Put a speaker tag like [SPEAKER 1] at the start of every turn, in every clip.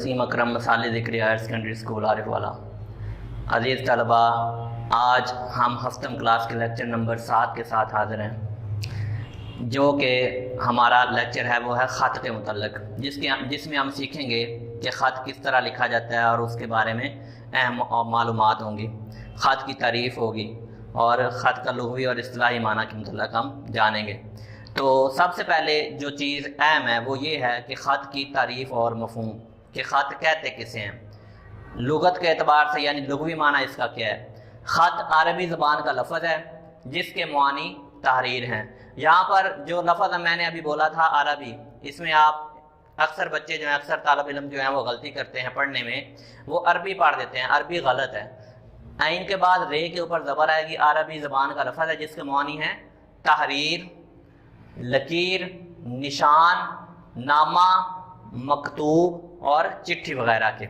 [SPEAKER 1] वसीम अकरम मसाले ज़िक्र higher secondary school Arif वाला। अज़ीज़ तलबा, आज हम हफ्तम क्लास के लेक्चर नंबर 7 के साथ हाज़िर हैं, जो कि हमारा लेक्चर है वो है ख़त के मुतल्लिक़, जिसमें हम सीखेंगे कि ख़त किस तरह लिखा जाता है और उसके बारे में अहम मालूमात होंगी। ख़त की तारीफ़ होगी और ख़त का लुग़वी और इस्तिलाही माना के मुतल्लिक़ हम जानेंगे। तो सबसे पहले जो चीज़ अहम है वो ये है कि ख़त की तारीफ़ और मफ़हूम कि ख़त कहते किसे हैं लुगत के एतबार से, यानी लुग़वी माना इसका क्या है। ख़त अरबी ज़बान का लफ्ज़ है जिसके मानी तहरीर हैं। यहाँ पर जो लफ्ज़ मैंने अभी बोला था अरबी, इसमें आप अक्सर बच्चे जो हैं, अक्सर तालिब इल्म जो हैं वो गलती करते हैं पढ़ने में, वो अरबी पढ़ देते हैं। अरबी गलत है। आइन के बाद रे के ऊपर ज़बर आएगी। अरबी ज़बान का लफ्ज़ है जिसके मानी हैं तहरीर, लकीर, निशान, नामा, मकतूब और चिट्ठी वगैरह के।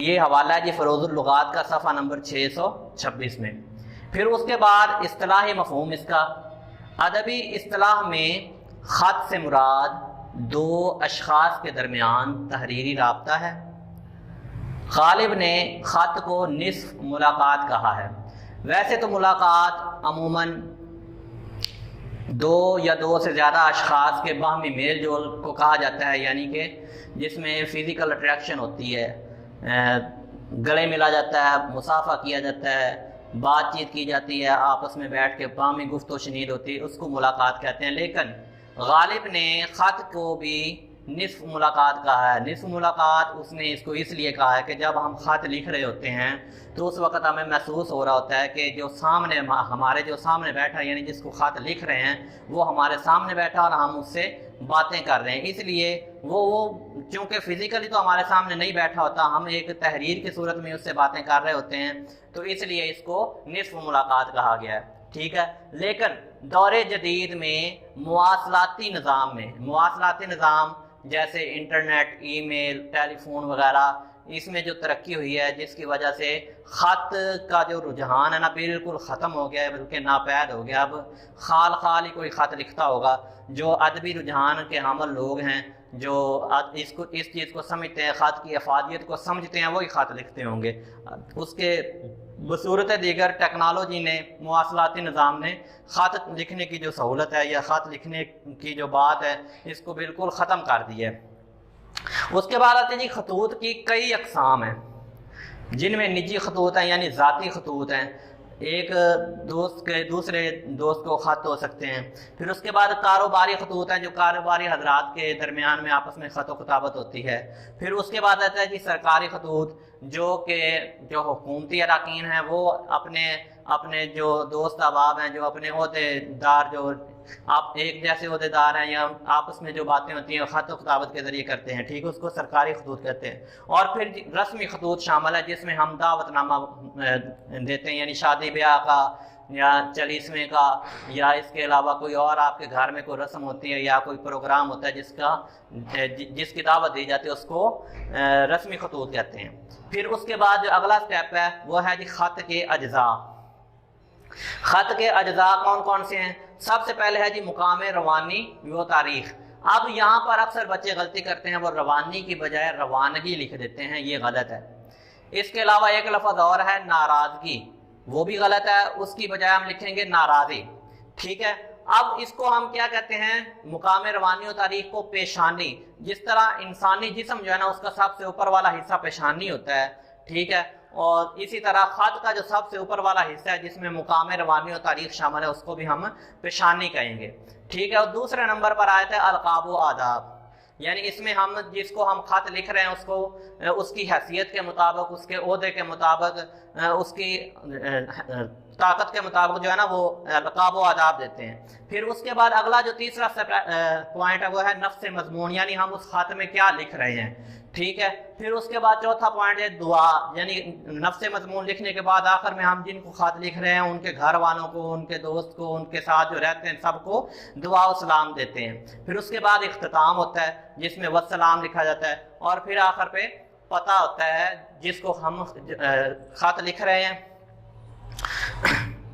[SPEAKER 1] ये हवाला है जी फ़रोज़ुल लुग़ात का सफ़ा नंबर 626 में। फिर उसके बाद इस्तिलाही मफ़हूम इसका। अदबी इस्तिलाह में ख़त से मुराद दो अशख़ास के दरमियान तहरीरी राब्ता है। ग़ालिब ने ख़त को निस्फ़ मुलाक़ात कहा है। वैसे तो मुलाक़ात अमूमन दो या दो से ज़्यादा अशख़ास के बाहमी मेल जोल को कहा जाता है, यानी कि जिसमें फ़िज़िकल अट्रैक्शन होती है, गले मिला जाता है, मुसाफ़ा किया जाता है, बातचीत की जाती है, आपस में बैठ के बाहमी गुफ्त व शनीद होती है, उसको मुलाक़ात कहते हैं। लेकिन ग़ालिब ने ख़त को भी निस्फ़ मुलाक़ात कहा है। निस्फ़ मुलाक़ात उसने इसको इसलिए कहा है कि जब हम ख़त लिख रहे होते हैं तो उस वक़्त हमें महसूस हो रहा होता है कि जो सामने हमारे जो सामने बैठा है, यानी जिसको ख़त लिख रहे हैं, वो हमारे सामने बैठा और हम उससे बातें कर रहे हैं। इसलिए वो चूँकि फ़िज़िकली तो हमारे सामने नहीं बैठा होता, हम एक तहरीर की सूरत में उससे बातें कर रहे होते हैं, तो इसलिए इसको निस्फ़ मुलाक़ात कहा गया है। ठीक है। लेकिन दौरे जदीद में मुवासलाती निज़ाम जैसे इंटरनेट, ईमेल, टेलीफोन वगैरह, इसमें जो तरक्की हुई है जिसकी वजह से ख़त का जो रुझान है ना बिल्कुल ख़त्म हो गया है, बल्कि नापैद हो गया। अब खाल ही कोई ख़त लिखता होगा। जो अदबी रुझान के हामिल लोग हैं, जो इस चीज़ को समझते हैं, ख़त की अफादियत को समझते हैं, वही ख़त लिखते होंगे। उसके बसूरत दीगर टेक्नोलॉजी ने, मुवासलाती निज़ाम ने ख़त लिखने की जो सहूलत है या ख़त लिखने की जो बात है, इसको बिल्कुल ख़त्म कर दी है। उसके बाद आते हैं जी खतूत की कई अक़साम हैं, जिनमें निजी खतूत हैं यानी ज़ाती खतूत हैं। एक दोस्त के दूसरे दोस्त को ख़त हो सकते हैं। फिर उसके बाद कारोबारी खतूत हैं, जो कारोबारी हजरात के दरमियान में आपस में ख़त व खिताबत होती है। फिर उसके बाद आता है कि सरकारी खतूत, जो हुकूमती अरकान हैं, वो अपने जो दोस्त अहबाब हैं, जो अपने ओहदेदार, जो आप एक जैसे ओहदेदार हैं या आपस में जो बातें होती हैं ख़त व खिताबत के ज़रिए करते हैं, ठीक है, उसको सरकारी खतूत कहते हैं। और फिर रस्मी खतूत शामिल है जिसमें हम दावतनामा देते हैं, यानी शादी ब्याह का या चलीसवें का, या इसके अलावा कोई और आपके घर में कोई रस्म होती है या कोई प्रोग्राम होता है जिसकी दावत दी जाती है, उसको रस्मी खतूत कहते हैं। फिर उसके बाद जो अगला स्टेप है वो है जी ख़त के अज्जा। ख़त के अज्जा कौन कौन से हैं? सबसे पहले है जी मुकाम रवानी व तारीख़। अब यहाँ पर अक्सर बच्चे गलती करते हैं, वो रवानी की बजाय रवानगी लिख देते हैं, ये गलत है। इसके अलावा एक लफ्ज़ और है नाराज़गी, वो भी गलत है, उसकी बजाय हम लिखेंगे नाराज़ी। ठीक है। अब इसको हम क्या कहते हैं? मुकाम रवानी और तारीख़ को पेशानी, जिस तरह इंसानी जिस्म जो है ना उसका सबसे ऊपर वाला हिस्सा पेशानी होता है, ठीक है, और इसी तरह ख़त का जो सबसे ऊपर वाला हिस्सा है जिसमें मुकाम रवानी और तारीख़ शामिल है, उसको भी हम पेशानी कहेंगे। ठीक है। और दूसरे नंबर पर आया था अलक़ाब व आदाब, यानी इसमें हम जिसको हम ख़त लिख रहे हैं उसको उसकी हैसियत के मुताबिक, उसके ओहदे के मुताबिक, उसकी ताकत के मुताबिक जो है ना वो अलक़ाब व आदाब देते हैं। फिर उसके बाद अगला जो तीसरा पॉइंट है वो है नफ्स मज़मून, यानी हम उस ख़त में क्या लिख रहे हैं। ठीक है। फिर उसके बाद चौथा पॉइंट है दुआ, यानी नफ्स मज़मून लिखने के बाद आखिर में हम जिनको ख़त लिख रहे हैं उनके घर वालों को, उनके दोस्त को, उनके साथ जो रहते हैं सबको दुआ व सलाम देते हैं। फिर उसके बाद इख्तिताम होता है जिसमें वस्सलाम लिखा जाता है। और फिर आखिर पे पता होता है जिसको हम ख़त लिख रहे हैं,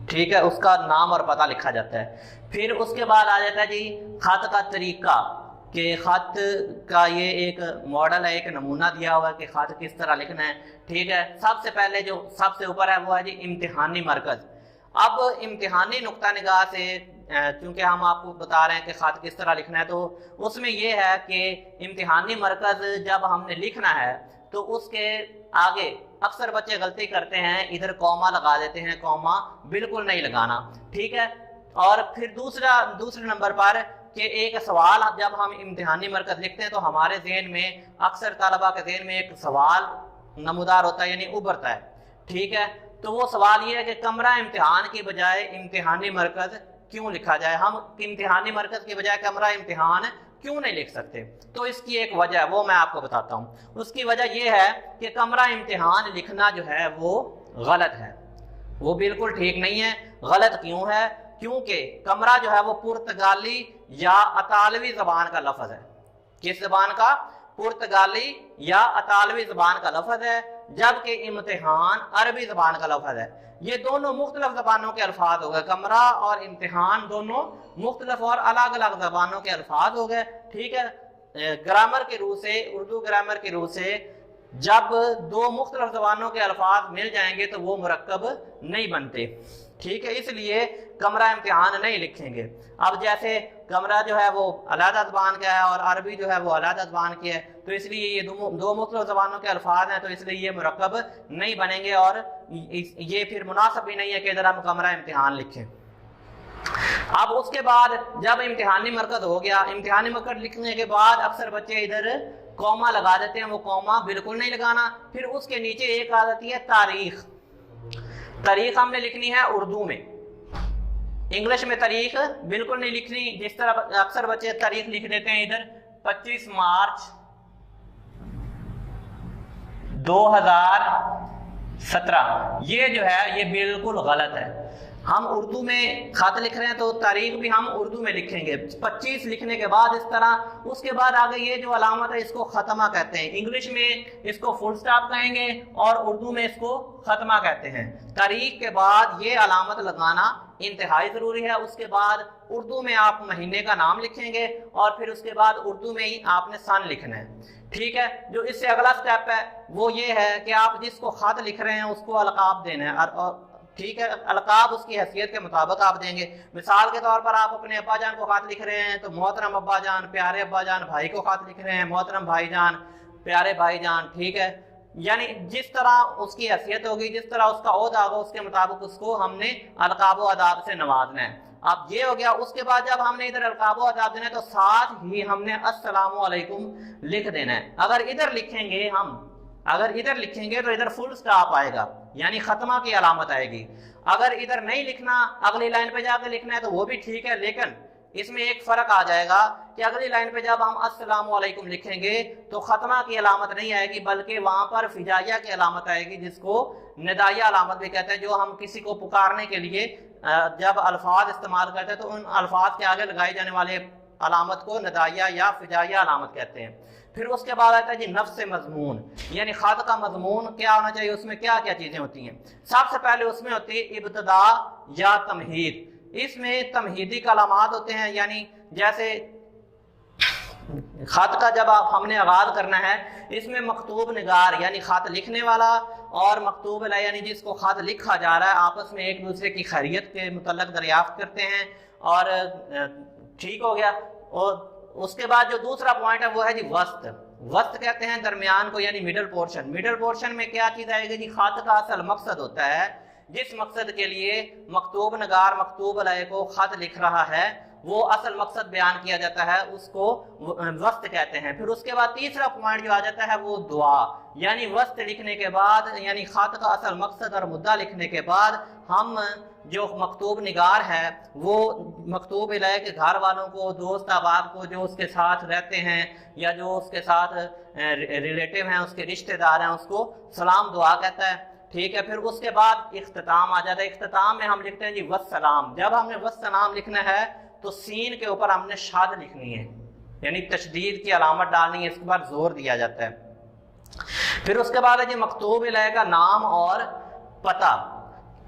[SPEAKER 1] ठीक है, उसका नाम और पता लिखा जाता है। फिर उसके बाद आ जाता है जी ख़त का तरीका, कि ख़त का ये एक मॉडल है, एक नमूना दिया हुआ है कि ख़त किस तरह लिखना है। ठीक है, सबसे पहले जो सबसे ऊपर है वो है जी इम्तिहानी मरकज़। अब इम्तिहानी नुक्ता निगाह से चूँकि हम आपको बता रहे हैं कि ख़त किस तरह लिखना है, तो उसमें यह है कि इम्तिहानी मरकज़ जब हमने लिखना है तो उसके आगे अक्सर बच्चे गलती करते हैं, इधर कॉमा लगा देते हैं, कॉमा बिल्कुल नहीं लगाना। ठीक है, और फिर दूसरे नंबर पर कि एक सवाल जब हम इम्तिहानी मरकज़ लिखते हैं तो हमारे ज़हन में, अक्सर तलबा के ज़हन में एक सवाल नमूदार होता है, यानी उभरता है। ठीक है, तो वो सवाल ये है कि कमरा इम्तिहान की बजाय इम्तिहानी मरकज़ क्यों लिखा जाए, हम इम्तिहानी मरकज़ की बजाय कमरा इम्तिहान क्यों नहीं लिख सकते। तो इसकी एक वजह है, वो मैं आपको बताता हूँ। उसकी वजह यह है कि कमरा इम्तिहान लिखना जो है वो गलत है, वो बिल्कुल ठीक नहीं है। गलत क्यों है? क्योंकि कमरा जो है वो पुर्तगाली या अतालवी ज़बान का लफ्ज़ है। किस ज़बान का? पुर्तगाली या अतालवी ज़बान का लफ्ज़ है, जबकि इम्तिहान अरबी ज़बान का लफ्ज़ है। ये दोनों मुख्तलिफ ज़बानों के अल्फाज हो गए, कमरा और इम्तिहान दोनों मुख्तलिफ और अलग अलग ज़बानों के अल्फाज हो गए। ठीक है, ग्रामर के रूह से, उर्दू ग्रामर के रूह से जब दो मुख्तलिफ ज़बानों के अल्फाज मिल जाएंगे तो वो मुरक्कब नहीं बनते। ठीक है, इसलिए कमरा इम्तिहान नहीं लिखेंगे। अब जैसे कमरा जो है वो अलहदा ज़बान का है और अरबी जो है वो अलहदा ज़बान की है, तो इसलिए ये दो मुख्तलिफ ज़बानों के अल्फाज हैं, तो इसलिए ये मुरक्कब नहीं बनेंगे और ये फिर मुनासिब भी नहीं है कि इधर हम कमरा इम्तिहान लिखें। अब उसके बाद जब इम्तिहानी मरकज़ हो गया, इम्तिहानी मरकज़ लिखने के बाद अक्सर बच्चे इधर कॉमा लगा देते हैं, वो कॉमा बिल्कुल नहीं लगाना। फिर उसके नीचे एक आ जाती है तारीख। तारीख हमने लिखनी है उर्दू में, इंग्लिश में तारीख बिल्कुल नहीं लिखनी। जिस तरह अक्सर बच्चे तारीख लिख देते हैं इधर 25 मार्च 2017, ये जो है ये बिल्कुल गलत है। हम उर्दू में खत लिख रहे हैं तो तारीख भी हम उर्दू में लिखेंगे। 25 लिखने के बाद इस तरह, उसके बाद आगे ये जो अलामत है इसको खत्मा कहते हैं। इंग्लिश में इसको फुल स्टॉप कहेंगे और उर्दू में इसको खत्मा कहते हैं। तारीख के बाद ये अलामत लगाना इंतहाई ज़रूरी है। उसके बाद उर्दू में आप महीने का नाम लिखेंगे और फिर उसके बाद उर्दू में ही आपने सन लिखना है। ठीक है, जो इससे अगला स्टेप है वो ये है कि आप जिसको खत लिख रहे हैं उसको अलकाब देना है। और ठीक है, अलकाब उसकी हैसियत के मुताबिक आप देंगे। मिसाल के तौर पर आप अपने अब्बा जान को खत लिख रहे हैं तो मोहतरम अब्बा जान, प्यारे अब्बा जान। भाई को खत लिख रहे हैं मोहतरम भाई जान, प्यारे भाई जान। ठीक है, यानी जिस तरह उसकी हैसियत होगी, जिस तरह उसका ओहदा होगा, उसके मुताबिक उसको हमने अलकाब व अदाब से नवाजना है। अब ये हो गया। उसके बाद जब हमने इधर अलकाब व अदाब देना है तो साथ ही हमने अस्सलामु अलैकुम लिख देना है। अगर इधर लिखेंगे तो इधर फुल स्टॉप आएगा, यानी खत्मा की अलामत आएगी। अगर इधर नहीं लिखना, अगली लाइन पे जाकर लिखना है तो वो भी ठीक है, लेकिन इसमें एक फर्क आ जाएगा कि अगली लाइन पे जब हम अस्सलामु अलैकुम लिखेंगे तो खत्मा की अलामत नहीं आएगी, बल्कि वहां पर फिजाइया की अलामत आएगी, जिसको निदाइया अलामत भी कहते हैं। जो हम किसी को पुकारने के लिए जब अल्फाज इस्तेमाल करते हैं तो उन अल्फाज के आगे लगाए जाने वाले अलामत को निदाइया या फिजाइया अलामत कहते हैं। फिर उसके बाद आता है जी नफ्स मजमून, यानी खत का मजमून क्या होना चाहिए, उसमें क्या क्या चीजें होती हैं। सबसे पहले उसमें होती है इब्तदा या तमहीद। इसमें तमहीदी कलामात होते हैं, यानी जैसे खत का जब हमने आगाज करना है, इसमें मकतूब निगार यानी खत लिखने वाला और मकतूब अलैह यानी जिसको खत लिखा जा रहा है आपस में एक दूसरे की खैरियत के मुतल्लक दरियाफ्त करते हैं। और ठीक हो गया। और उसके बाद जो दूसरा पॉइंट है वो है जी वस्त। वस्त कहते हैं दरमियान को, यानी मिडल पोर्शन। मिडल पोर्शन में क्या चीज आएगी जी, खत का असल मकसद होता है, जिस मकसद के लिए मकतूब नगार मकतूब अलैह को खत लिख रहा है वो असल मकसद बयान किया जाता है, उसको वस्त कहते हैं। फिर उसके बाद तीसरा पॉइंट जो आ जाता है वो दुआ, यानी वस्त लिखने के बाद, यानी खत का असल मकसद और मुद्दा लिखने के बाद हम जो मकतूब निगार है वो मकतूब अलैह के घर वालों को, दोस्त अहबाब को, जो उसके साथ रहते हैं या जो उसके साथ रिलेटिव हैं, उसके रिश्तेदार हैं, उसको सलाम दुआ कहता है। ठीक है, फिर उसके बाद इख्तिताम आ जाता है। इख्तिताम में हम लिखते हैं जी वस्सलाम। जब हमने वस्सलाम लिखना है तो सीन के ऊपर हमने शाद लिखनी है, यानी तशदीद की अलामत डालनी है, इसके बाद जोर दिया जाता है। फिर उसके बाद है जी मकतूब अलैह का नाम और पता।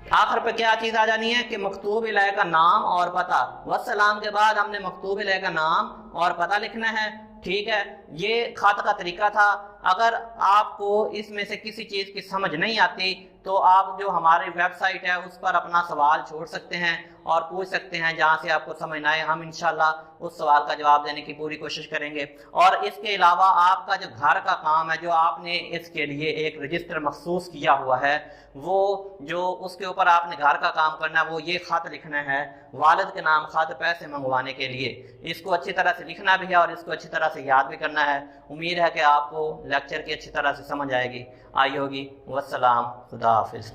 [SPEAKER 1] आखिर पे क्या चीज़ आ जानी है कि मकतूब इलाही का नाम और पता। वस्सलाम के बाद हमने मकतूब इलाही का नाम और पता लिखना है। ठीक है, ये खत का तरीका था। अगर आपको इसमें से किसी चीज़ की समझ नहीं आती तो आप जो हमारी वेबसाइट है उस पर अपना सवाल छोड़ सकते हैं और पूछ सकते हैं, जहाँ से आपको समझ ना आए हम इंशाल्लाह उस सवाल का जवाब देने की पूरी कोशिश करेंगे। और इसके अलावा आपका जो घर का काम है, जो आपने इसके लिए एक रजिस्टर मखसूस किया हुआ है, वो जो उसके ऊपर आपने घर का काम करना है वो ये खत लिखना है, वालिद के नाम खत पैसे मंगवाने के लिए। इसको अच्छी तरह से लिखना भी है और इसको अच्छी तरह से याद भी करना है। उम्मीद है कि आपको लेक्चर की अच्छी तरह से समझ आएगी, आई होगी। वस्सलाम, खुदा हाफिज़।